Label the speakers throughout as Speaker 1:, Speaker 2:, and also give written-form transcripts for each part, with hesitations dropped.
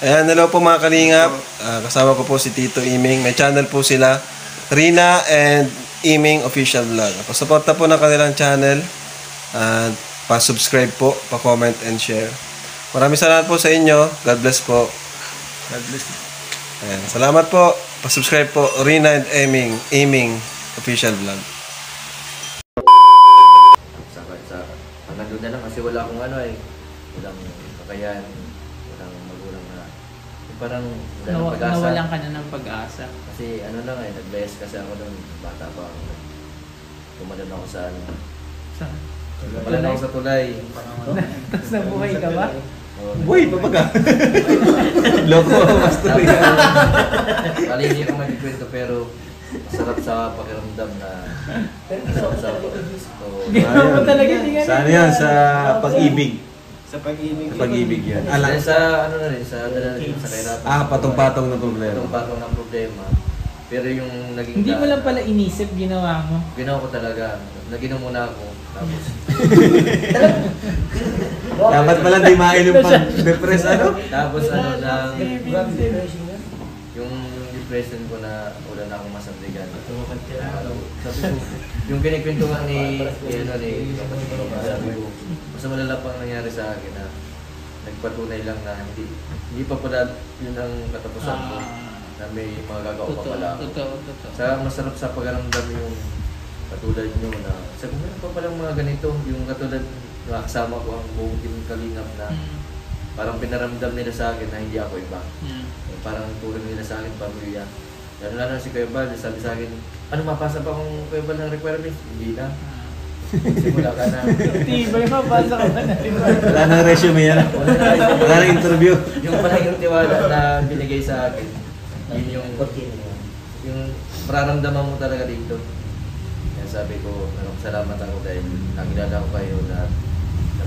Speaker 1: Ayan, hello po mga kalingap. Kasama ko po si Tito Iming. May channel po sila, Rina and Iming Official Vlog. Pasuporta po ng kanilang channel. At pa-subscribe po, pa-comment and share. Maraming salamat po sa inyo. God bless po.
Speaker 2: God bless.
Speaker 1: Ayan, salamat po. Pa-subscribe po, Rina and Iming Official Vlog.
Speaker 3: Hanggang doon na lang kasi wala akong walang kakayahan, walang magulang na parang
Speaker 2: Nawalan ka na ng pag-asa.
Speaker 3: kasi nag-bless kasi ako noon, bata pa ako. Tumalon ako sa tumalon ako sa tulay.
Speaker 2: Tapos nabuhay ka ba?
Speaker 1: Uy, papaga. Loko, master.
Speaker 3: Bali hindi ko magkikwento pero masarap sa pakiramdam na masarap sa
Speaker 2: Ginawa mo talaga tingnan.
Speaker 1: Saan yan? Sa pag-ibig.
Speaker 4: Sa pag-ibig.
Speaker 1: Sa pag-ibig yan.
Speaker 3: Dahil sa na rin, sa dala rin sa kahirapan.
Speaker 1: Patong-patong na problema.
Speaker 3: Patong-patong ng problema. Pero yung naging
Speaker 2: Hindi mo lang pala inisip, ginawa mo.
Speaker 3: ginawa ko talaga. Naginom muna ako. Tapos
Speaker 1: Dapat pala di mainom pag-depress
Speaker 3: tapos yung depression ko na wala na akong masandigan. Sabi ko, yung kinikwento nga ni kapatid ko, sabi ko, mas malala pang nangyari sa akin na nagpatunay lang na hindi pa pala yun ang katapusan ko, na may mga gagawa pa pala ako.
Speaker 2: Totoo.
Speaker 3: Sa masarap sa pag-aramdam yung katulad nyo na sabi mo pa palang mga ganito, yung katulad na kasama ko ang buong team Kalingap na parang pinaramdam nila sa akin na hindi ako iba. Parang turing nila sa akin pamilya. Lalo na si Kuya Bal, sabi sa akin, ano mapasa pa kung Kuya Bal ng requirements? Hindi na. Simula ka na.
Speaker 2: Tibay, mapasa ka ba na?
Speaker 1: Wala nang resume yan. Wala nang interview.
Speaker 3: Yung parang yung tiwala na binigay sa akin, yun yung mararamdaman mo talaga dito. Kaya sabi ko, salamat ako dahil nakilala ko kayo na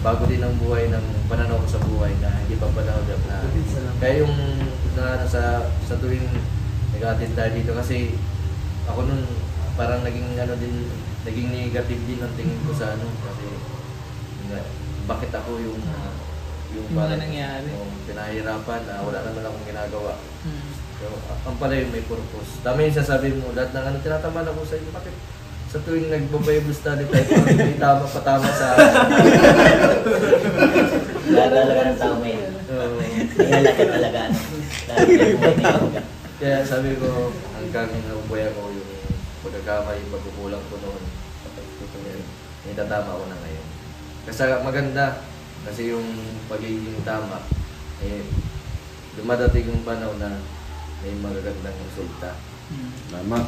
Speaker 3: bago din ang buhay ng pananaw ko sa buhay na hindi pa panahon na kaya yung sa tuwing nag-attend tayo dito kasi ako nun parang naging naging negative din ang tingin ko sa kasi bakit ako yung parang
Speaker 2: nangyari.
Speaker 3: pinahirapan na wala naman akong ginagawa. So, ang pala yun may purpose. Dami yung sasabi mo, lahat ng tinataman ako sa iyo, bakit sa tuwing nagbo-Bible study tayo, may patama sa
Speaker 4: Wala talaga ng tao may nalaka talaga.
Speaker 3: Kaya sabi ko, hanggang nabubuhay ako yung pagkakamay, pagkukulang ko noon. Itatama ko na ngayon. Kasi maganda, kasi yung pagiging tama, dumadating yung panahon na may magagandang resulta.
Speaker 1: Tama.